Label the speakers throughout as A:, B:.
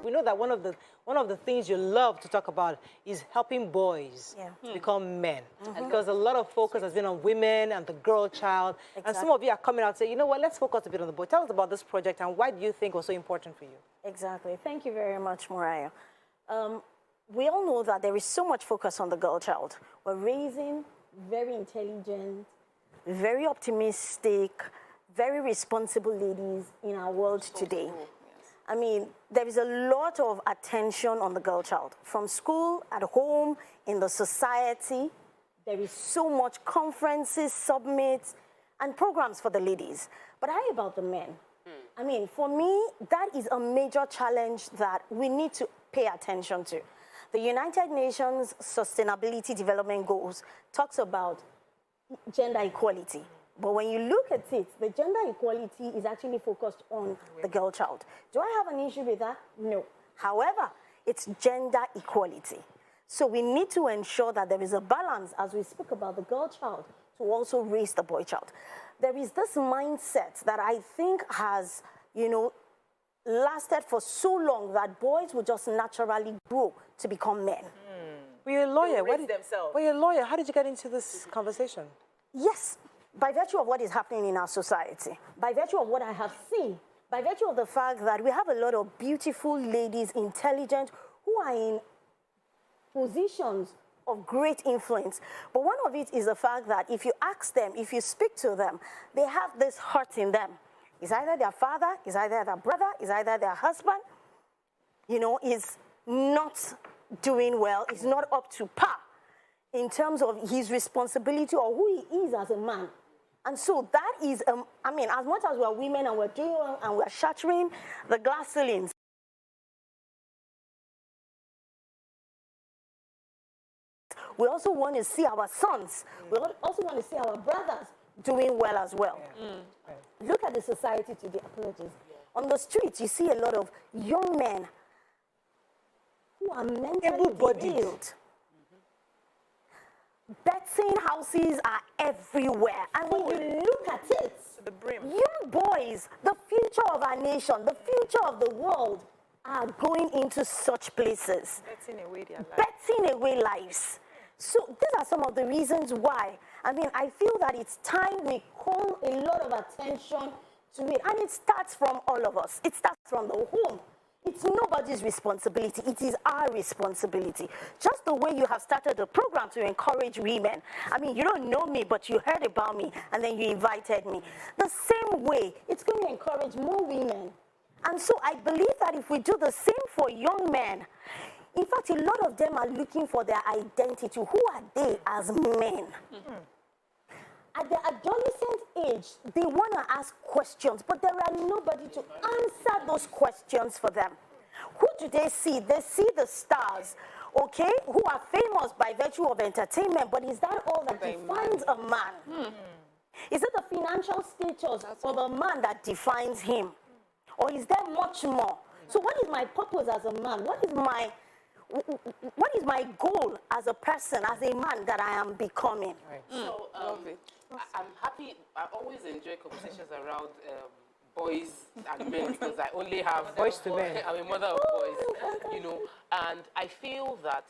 A: we know that one of the things you love to talk about is helping boys to become men. Because a lot of focus has been on women and the girl child. Exactly. And some of you are coming out and saying, you know what, let's focus a bit on the boy. Tell us about this project and why do you think it was so important for you?
B: Exactly. Thank you very much, Mariah. We all know that there is so much focus on the girl child. We're raising very intelligent, very optimistic, very responsible ladies in our world today. Yes. I mean, there is a lot of attention on the girl child. From school, at home, in the society, there is so much conferences, summits, and programs for the ladies. But how about the men? I mean, for me, that is a major challenge that we need to pay attention to. The United Nations Sustainability Development Goals talks about gender equality. But when you look at it, the gender equality is actually focused on the girl child. Do I have an issue with that? No. However, it's gender equality. So we need to ensure that there is a balance as we speak about the girl child to also raise the boy child. There is this mindset that I think has, you know, lasted for so long that boys will just naturally grow to become men.
A: Well, you're a lawyer. Well, you're a lawyer. How did you get into this conversation?
B: Yes, by virtue of what is happening in our society, by virtue of what I have seen, by virtue of the fact that we have a lot of beautiful ladies, intelligent, who are in positions of great influence. But one of it is the fact that if you ask them, if you speak to them, they have this hurt in them. It's either their father, it's either their brother, it's either their husband, you know, is not doing well, is not up to par in terms of his responsibility or who he is as a man. And so that is, I mean, as much as we're women and we're doing well and we're shattering the glass ceilings, we also want to see our sons, we also want to see our brothers doing well as well. Look at the society today, apologies. On the streets, you see a lot of young men who are mentally ill. Betting houses are everywhere. And when you look at it,
C: the brim.
B: Young boys, the future of our nation, the future of the world, are going into such places.
C: Betting away their lives.
B: Betting away lives. So these are some of the reasons why. I mean, I feel that it's time we call a lot of attention to it. And it starts from all of us. It starts from the home. It's nobody's responsibility. It is our responsibility. Just the way you have started a program to encourage women. I mean, you don't know me, but you heard about me, and then you invited me. The same way, it's going to encourage more women. And so I believe that if we do the same for young men, in fact, a lot of them are looking for their identity. Who are they as men? At the adolescent age, they want to ask questions, but there are nobody to answer those questions for them. Who do they see? They see the stars, okay, who are famous by virtue of entertainment, but is that all that defines a man? Is it the financial status of a man that defines him? Or is there much more? So what is my purpose as a man? What is my goal as a person, as a man that I am becoming?
D: So, I'm happy. I always enjoy conversations around boys and men because I only have
A: boys to men.
D: I'm a mother of boys, you know, and I feel that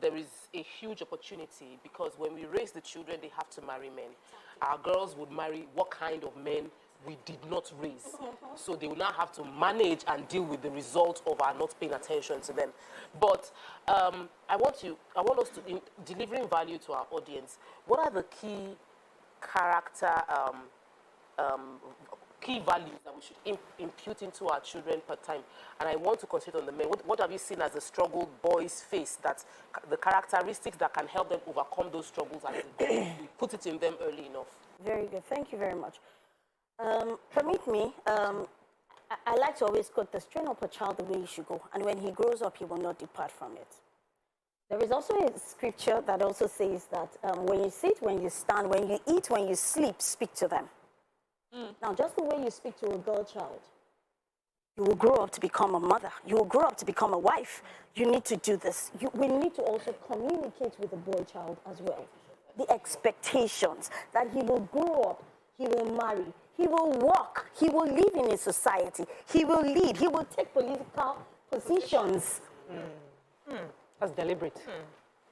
D: there is a huge opportunity because when we raise the children, they have to marry men. Our girls would marry what kind of men we did not raise. So they will now have to manage and deal with the result of our not paying attention to them. But I want us to, in delivering value to our audience, what are the key key values that we should impute into our children per time? And I want to concentrate on the men. What have you seen as the struggle boys face, that the characteristics that can help them overcome those struggles and put it in them early enough?
B: Very good. Thank you very much. Permit me, I like to always quote this: train up a child the way he should go, and when he grows up, he will not depart from it. There is also a scripture that also says that when you sit, when you stand, when you eat, when you sleep, speak to them. Now, just the way you speak to a girl child, you will grow up to become a mother. You will grow up to become a wife. You need to do this. We need to also communicate with the boy child as well. The expectations that he will grow up, he will marry, he will walk, he will live in a society, he will lead, he will take political positions.
A: That's deliberate.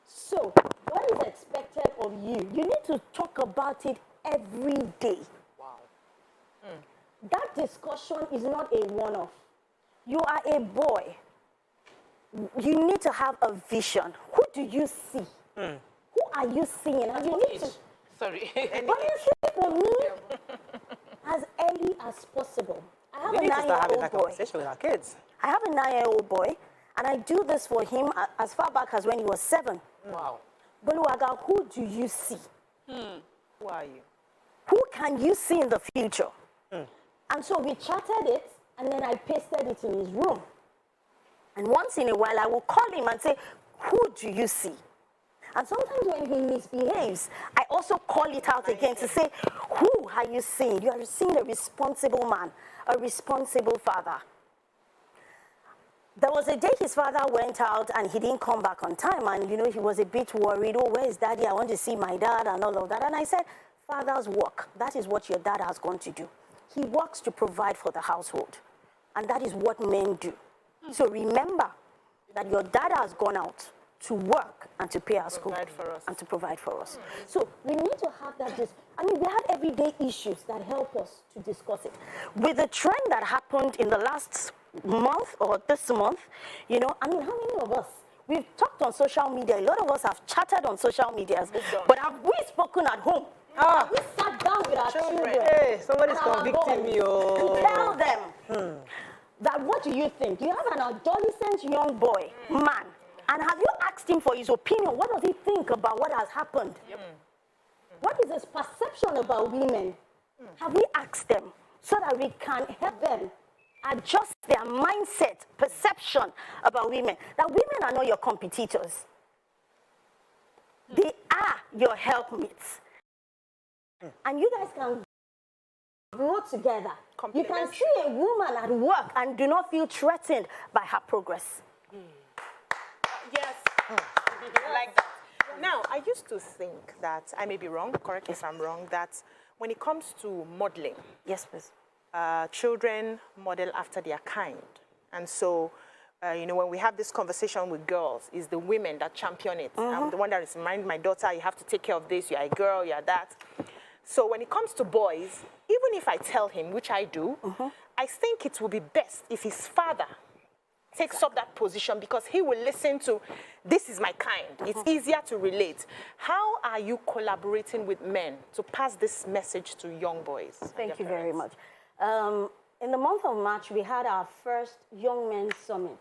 B: So, what is expected of you? You need to talk about it every day.
D: Wow.
B: That discussion is not a one-off. You are a boy. You need to have a vision. Who do you see? Who are you seeing? And you need to.
D: Sorry.
B: Honestly, for me, as early as possible. I have
A: We
B: a
A: need to start having
B: 9-year-old
A: that
B: boy.
A: conversation with our kids.
B: I have a 9-year-old boy, and I do this for him as far back as when he was 7.
D: Wow.
B: Boluwaga, who do you see?
A: Who are you?
B: Who can you see in the future? And so we chatted it, and then I pasted it in his room. And once in a while, I will call him and say, who do you see? And sometimes when he misbehaves, I also call it out again to say, who are you seeing? You are seeing a responsible man, a responsible father. There was a day his father went out and he didn't come back on time. And, you know, he was a bit worried. Oh, where is daddy? I want to see my dad and all of that. And I said, father's work. That is what your dad has gone to do. He works to provide for the household. And that is what men do. So remember that your dad has gone out to work and to pay our school and to provide for us. So we need to have that. I mean, we have everyday issues that help us to discuss it. With the trend that happened in the last month or this month, you know, I mean, how many of us, we've talked on social media, a lot of us have chatted on social media, but have we spoken at home? Have we sat down with our children?
A: Hey, somebody's convicting me.
B: To tell them that what do you think? You have an adolescent young boy, man, and have you asked him for his opinion? What does he think about what has happened? What is his perception about women? Have we asked them so that we can help them adjust their mindset, perception about women? That women are not your competitors. They are your helpmates. And you guys can grow together. You can see a woman at work and do not feel threatened by her progress.
C: Yes. I like that. Now, I used to think that, I may be wrong, correct me if I'm wrong, that when it comes to modeling,
B: Yes, please.
C: children model after their kind. And so, you know, when we have this conversation with girls, it's the women that champion it. I'm the one that is reminding my daughter, you have to take care of this, you're a girl, you're that. So when it comes to boys, even if I tell him, which I do, I think it will be best if his father takes up that position, because he will listen to, this is my kind. It's easier to relate. How are you collaborating with men to pass this message to young boys?
B: Thank you very much. In the month of March, we had our first Young Men's Summit,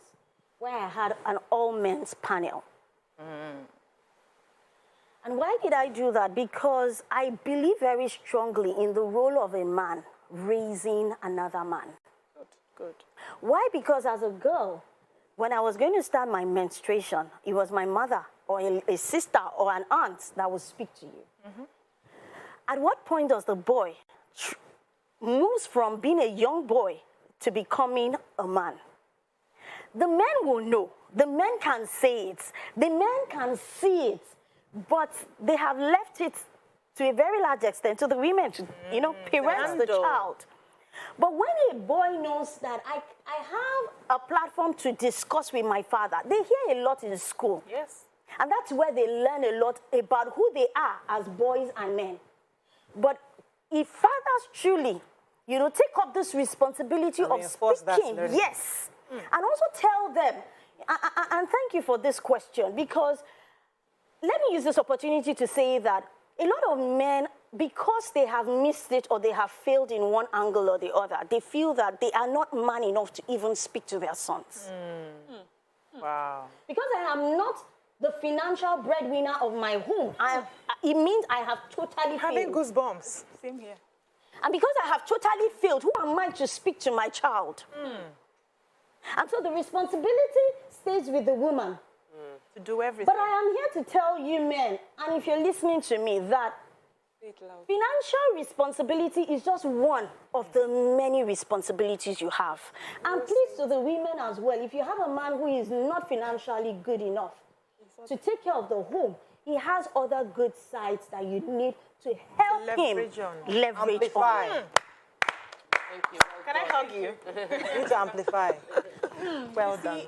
B: where I had an all-men's panel. And why did I do that? Because I believe very strongly in the role of a man raising another man.
C: Good.
B: Why? Because as a girl, when I was going to start my menstruation, it was my mother or a sister or an aunt that would speak to you. At what point does the boy moves from being a young boy to becoming a man? The men will know. The men can say it. The men can see it. But they have left it to a very large extent to the women to, you know, parent the child. But when a boy knows that I have a platform to discuss with my father, they hear a lot in school.
C: Yes.
B: And that's where they learn a lot about who they are as boys and men. But if fathers truly, you know, take up this responsibility of speaking, yes, and also tell them, and thank you for this question, because let me use this opportunity to say that a lot of men, because they have missed it or they have failed in one angle or the other, they feel that they are not man enough to even speak to their sons.
C: Wow.
B: Because I am not the financial breadwinner of my home, it means I have totally
C: Having
B: failed.
C: goosebumps. Same here.
B: And because I have totally failed, who am I to speak to my child? And so the responsibility stays with the woman.
C: To do everything.
B: But I am here to tell you men, and if you're listening to me, that financial responsibility is just one of the many responsibilities you have. And please, to the women as well, if you have a man who is not financially good enough to take care of the home, he has other good sides that you need to help
C: Leverage
B: him
C: on.
B: leverage
A: Amplify.
B: on.
D: Thank you.
C: Can I hug you?
A: You need to amplify.
C: Well done.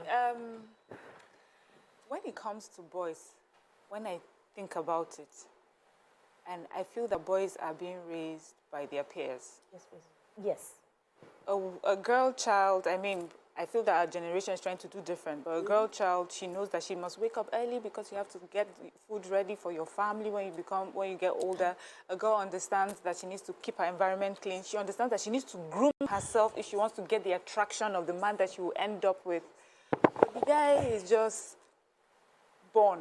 E: When it comes to boys, when I think about it, and I feel that boys are being raised by their peers.
B: Yes, please. Yes.
E: A girl child, I mean, I feel that our generation is trying to do different, but a girl child, she knows that she must wake up early because you have to get food ready for your family when you get older. A girl understands that she needs to keep her environment clean. She understands that she needs to groom herself if she wants to get the attraction of the man that she will end up with. But the guy is just born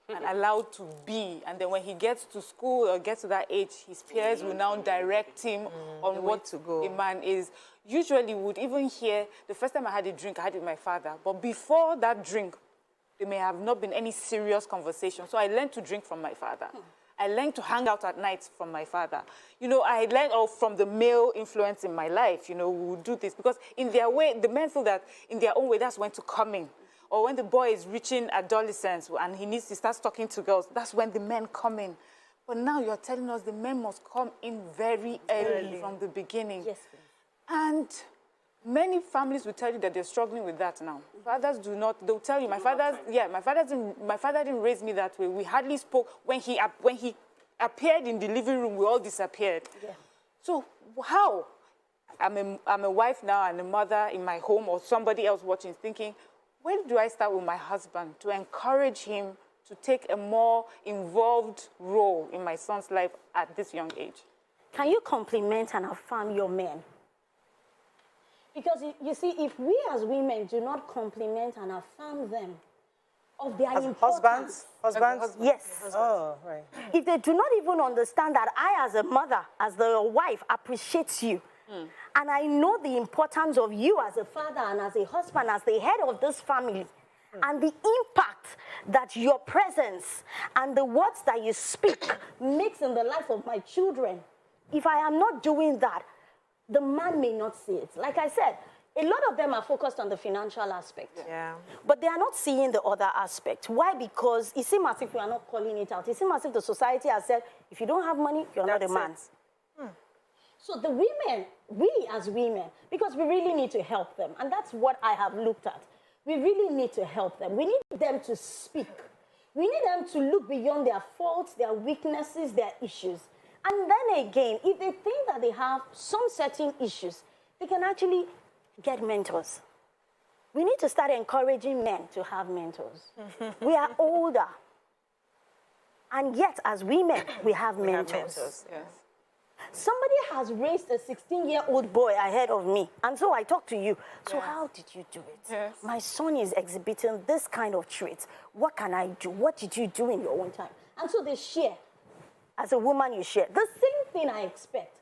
E: and allowed to be, and then when he gets to school or gets to that age, his peers will now direct him on what to go. The man is. Usually would even hear, the first time I had a drink, I had it with my father, but before that drink, there may have not been any serious conversation. So I learned to drink from my father. I learned to hang out at night from my father. You know, I learned from the male influence in my life, you know, we would do this. Because in their way, the men feel that in their own way, that's when to come in. Or when the boy is reaching adolescence and he starts talking to girls, that's when the men come in. But now you're telling us the men must come in very early from the beginning.
B: Yes, please.
E: And many families will tell you that they're struggling with that now. Fathers do not. They'll tell you, my father didn't raise me that way. We hardly spoke. When he appeared in the living room, we all disappeared. Yeah. So how? I'm a wife now and a mother in my home, or somebody else watching, thinking, when do I start with my husband to encourage him to take a more involved role in my son's life at this young age?
B: Can you compliment and affirm your men? Because you see, if we as women do not compliment and affirm them of their importance.
C: Husbands?
B: Yes.
C: Oh, right.
B: If they do not even understand that I, as a mother, as the wife, appreciate you, and I know the importance of you as a father and as a husband, as the head of this family, and the impact that your presence and the words that you speak makes in the life of my children, if I am not doing that, the man may not see it. Like I said, a lot of them are focused on the financial aspect.
C: Yeah.
B: But they are not seeing the other aspect. Why? Because it seems as if we are not calling it out. It seems as if the society has said, if you don't have money, you're not a man. So the women, we as women, because we really need to help them. And that's what I have looked at. We really need to help them. We need them to speak. We need them to look beyond their faults, their weaknesses, their issues. And then again, if they think that they have some certain issues, they can actually get mentors. We need to start encouraging men to have mentors. We are older. And yet, as women, we have mentors.
E: Yes.
B: Somebody has raised a 16-year-old boy ahead of me. And so I talk to you. So how did you do it?
E: Yes.
B: My son is exhibiting this kind of traits. What can I do? What did you do in your own time? And so they share. As a woman, you share. The same thing I expect.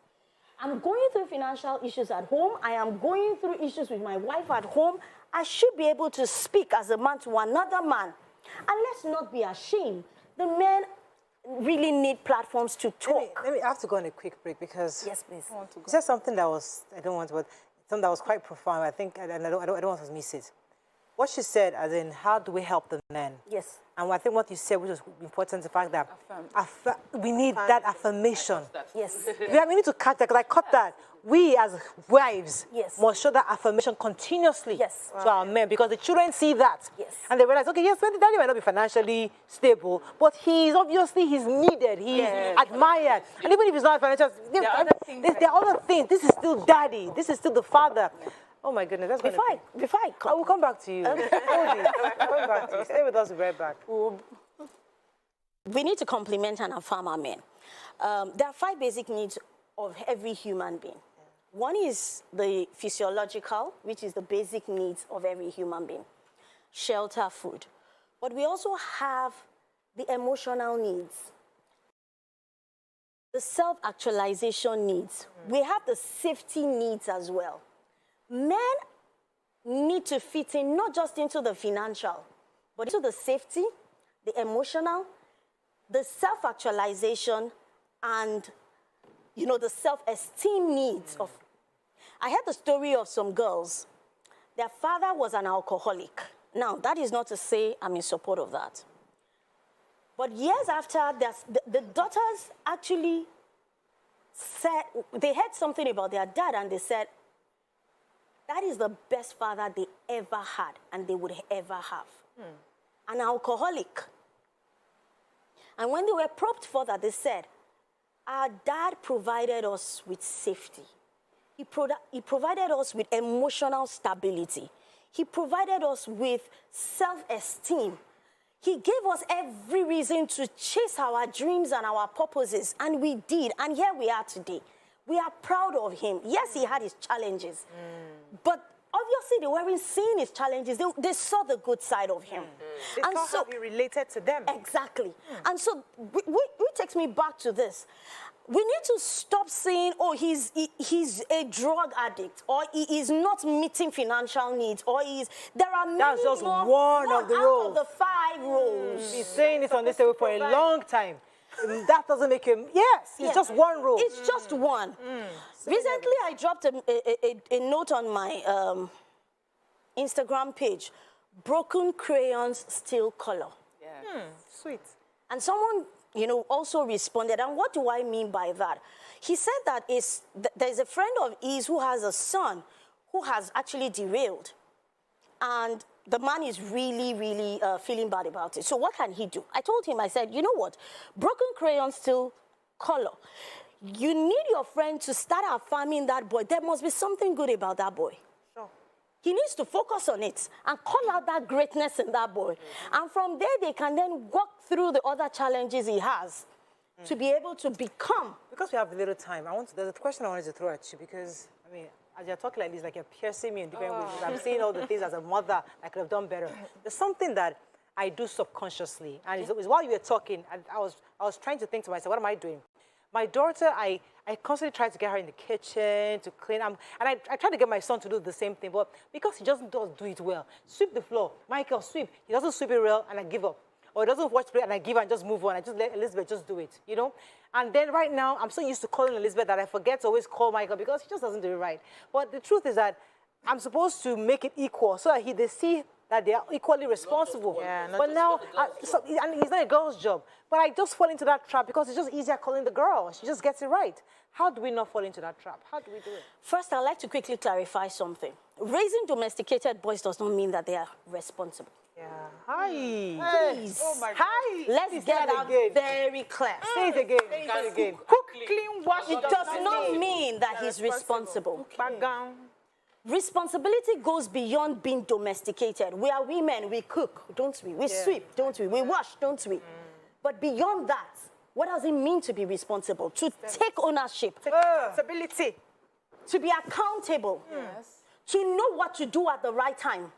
B: I'm going through financial issues at home. I am going through issues with my wife at home. I should be able to speak as a man to another man. And let's not be ashamed. The men really need platforms to talk.
A: Let me I have to go on a quick break because
B: Yes, please.
A: you said something that was, something that was quite profound. I think, and I don't want to miss it. What she said, as in, how do we help the men?
B: Yes.
A: And I think what you said, which was important, the fact that we need that affirmation.
B: Yes.
A: We need to catch that, because I caught that. We as wives must show that affirmation continuously to our men, because the children see that.
B: Yes.
A: And they realize, okay, yes, daddy might not be financially stable, but he's needed, he's admired. And even if he's not financial, there are other things. This is still daddy. This is still the father. Oh my goodness, that's
B: Before I come.
A: I will come back to you. Okay. Come back to you. Stay with us, we'll be right back.
B: We need to compliment and affirm our men. There are 5 basic needs of every human being. One is the physiological, which is the basic needs of every human being. Shelter, food. But we also have the emotional needs. The self-actualization needs. We have the safety needs as well. Men need to fit in not just into the financial, but into the safety, the emotional, the self-actualization, and, the self-esteem needs of. I heard the story of some girls. Their father was an alcoholic. Now, that is not to say I'm in support of that. But years after, the daughters actually said, they heard something about their dad, and they said, that is the best father they ever had and they would ever have. An alcoholic. And when they were probed further, they said, our dad provided us with safety. He provided us with emotional stability. He provided us with self-esteem. He gave us every reason to chase our dreams and our purposes, and we did, and here we are today. We are proud of him. Yes, he had his challenges, but obviously they weren't seeing his challenges. They saw the good side of him.
C: They saw how he related to them.
B: Exactly. And so, which takes me back to this. We need to stop saying, oh, he's a drug addict, or he is not meeting financial needs, or there are many
A: That's just
B: more,
A: one of the roles.
B: out of the 5 roles.
A: He's saying this on this table for a long time. That doesn't make him, it's just one rule.
B: It's just one. Recently, I dropped a note on my Instagram page, broken crayons still color.
E: Yeah.
C: Sweet.
B: And someone, also responded. And what do I mean by that? He said that there's a friend of his who has a son who has actually derailed. And the man is really, really feeling bad about it. So what can he do? I told him, I said, you know what? Broken crayons still color. You need your friend to start affirming that boy. There must be something good about that boy.
C: Sure.
B: He needs to focus on it and call out that greatness in that boy. And from there, they can then walk through the other challenges he has to be able to become.
A: Because we have a little time, there's a question I wanted to throw at you, because, as you're talking like this, like you're piercing me in different ways. I'm saying all the things as a mother I could have done better. There's something that I do subconsciously, and it's while you were talking, I was trying to think to myself, what am I doing? My daughter, I constantly try to get her in the kitchen, to clean. And I try to get my son to do the same thing, but because he just doesn't do it well. Sweep the floor. Michael, sweep. He doesn't sweep it well, and I give up. Or he doesn't watch play, and I give up and just move on. I just let Elizabeth just do it, And then right now, I'm so used to calling Elizabeth that I forget to always call Michael because he just doesn't do it right. But the truth is that I'm supposed to make it equal so that they see that they are equally responsible. But now, and it's not a girl's job. But I just fall into that trap because it's just easier calling the girl. She just gets it right. How do we not fall into that trap? How do we do it?
B: First, I'd like to quickly clarify something. Raising domesticated boys does not mean that they are responsible.
C: Yeah. Hi.
B: Please.
C: Oh my God.
A: Hi.
B: Let's get that very clear.
A: Say it again. Say it again.
C: Cook, clean, wash.
B: It does not mean that he's responsible.
C: Background.
B: Responsibility goes beyond being domesticated. We are women, we cook, don't we? We sweep, don't we? We wash, don't we? But beyond that, what does it mean to be responsible? To take ownership.
C: Responsibility.
B: To be accountable.
E: Yes.
B: To know what to do at the right time.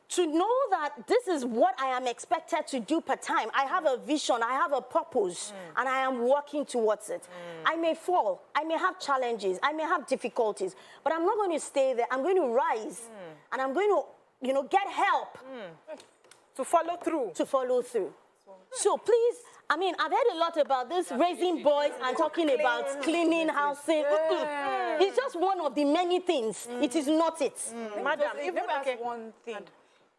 B: To know that this is what I am expected to do per time. I have a vision, I have a purpose, and I am working towards it. I may fall, I may have challenges, I may have difficulties, but I'm not going to stay there. I'm going to rise, and I'm going to, get help.
C: To follow through.
B: To follow through. So please, I've heard a lot about this, raising boys and talking about cleaning, housing. It's just one of the many things. It is not it.
E: Madam, even that's one thing.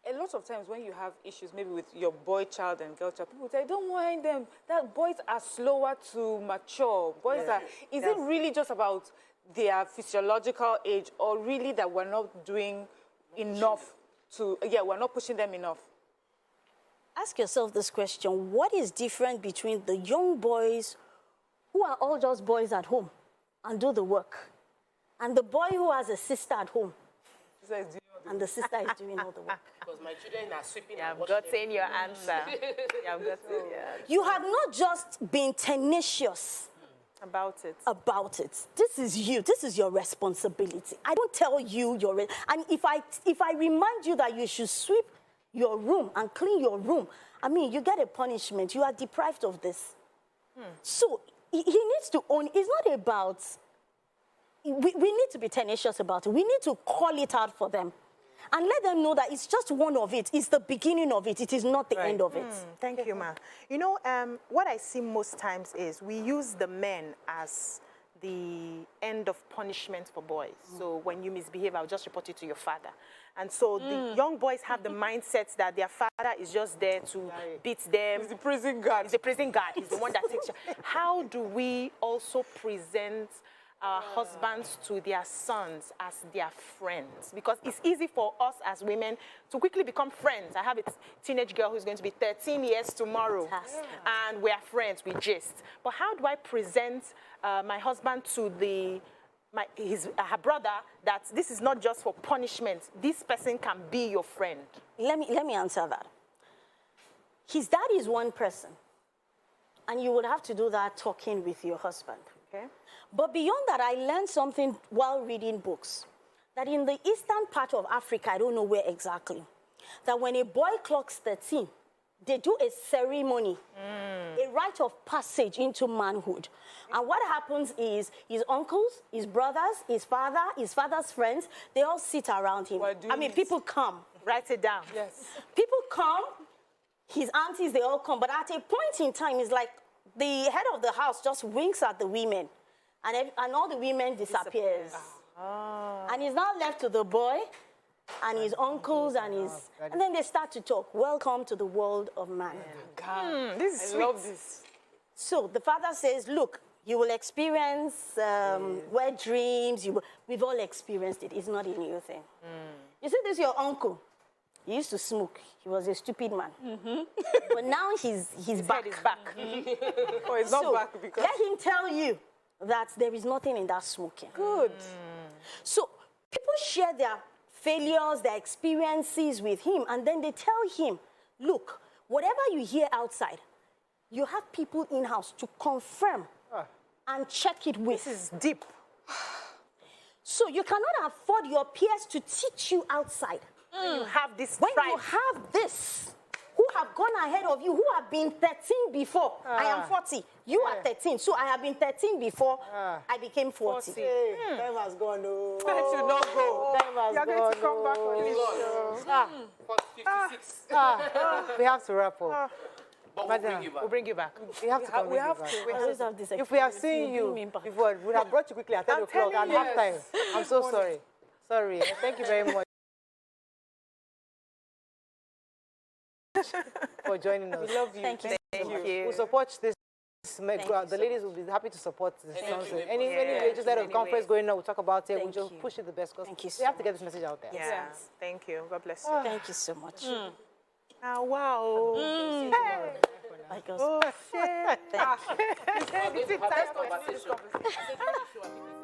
E: A lot of times when you have issues, maybe with your boy child and girl child, people say, don't mind them. That boys are slower to mature. Is it really just about their physiological age, or really that we're not doing enough we're not pushing them enough?
B: Ask yourself this question. What is different between the young boys who are all just boys at home and do the work, and the boy who has a sister at home? And the sister is doing all the work.
D: Because my children are sweeping.
C: I've gotten your answer.
B: You have not just been tenacious
C: about it.
B: This is you. This is your responsibility. I don't tell you and if I remind you that you should sweep your room and clean your room, you get a punishment. You are deprived of this. So he needs to own. It's not about. We need to be tenacious about it. We need to call it out for them. And let them know that it's just one of it. It's the beginning of it. It is not the end of it.
C: Thank you, ma. What I see most times is we use the men as the end of punishment for boys. So when you misbehave, I'll just report it to your father. And so the young boys have the mindset that their father is just there to beat them.
E: He's the prison guard.
C: He's the prison guard. He's the one that takes you. How do we also present our husbands to their sons as their friends, because it's easy for us as women to quickly become friends. I have a teenage girl who's going to be 13 years tomorrow, and we are friends, we gist. But how do I present my husband to her brother that this is not just for punishment? This person can be your friend.
B: Let me answer that. His dad is one person, and you would have to do that talking with your husband.
C: Okay.
B: But beyond that, I learned something while reading books, that in the eastern part of Africa, I don't know where exactly, that when a boy clocks 13, they do a ceremony, a rite of passage into manhood. And what happens is his uncles, his brothers, his father's friends, they all sit around him. I mean, people come.
C: Write it down.
E: Yes.
B: People come, his aunties, they all come. But at a point in time, it's like the head of the house just winks at the women, and all the women disappears. And he's now left to the boy and his uncles and then they start to talk. Welcome to the world of man.
C: This is sweet.
E: I love this.
B: So the father says, look, you will experience wet dreams. We've all experienced it. It's not a new thing. You see, this is your uncle. He used to smoke. He was a stupid man. But now his back is back.
E: Oh, it's not back because...
B: Let him tell you that there is nothing in that smoking.
E: Good.
B: So people share their failures, their experiences with him, and then they tell him, look, whatever you hear outside, you have people in-house to confirm and check it with.
C: This is deep.
B: So you cannot afford your peers to teach you outside.
C: You have this
B: When
C: pride.
B: you have this, who have gone ahead of you, who have been 13 before. I am 40. You are 13. So I have been 13 before I became 40.
A: Hey, time has gone. Oh.
E: That should not go.
A: Time has
C: You're
A: gone.
C: going to come back on this show.
D: 56.
A: We have to wrap up.
D: But we'll bring you back.
C: We'll bring you back.
A: We have to come
E: We have
A: back.
E: to.
B: I always have this
A: If we have
B: experience.
A: seen
B: You
A: you
B: bring me back.
A: before, we would have brought you quickly at 10 o'clock at
C: telling you.
A: halftime. I'm so sorry. Sorry. Thank you very much for joining us.
E: We love you.
B: Thank you.
C: Thank you.
A: We'll support this.
B: you
A: The ladies will be happy to support this. Any
C: Yeah,
A: way, just let a
C: any
A: conference
C: way.
A: going on, we'll talk about it. We'll
B: Thank
A: just
B: you.
A: push it the best because
B: Thank you
A: we have
B: so
A: to get this message out there.
C: Yeah. Thank you. God bless you.
B: Thank you so much.
C: Oh, wow.
B: Bye, girls.
C: Oh, shit.
D: We're going to have this conversation. I think we should have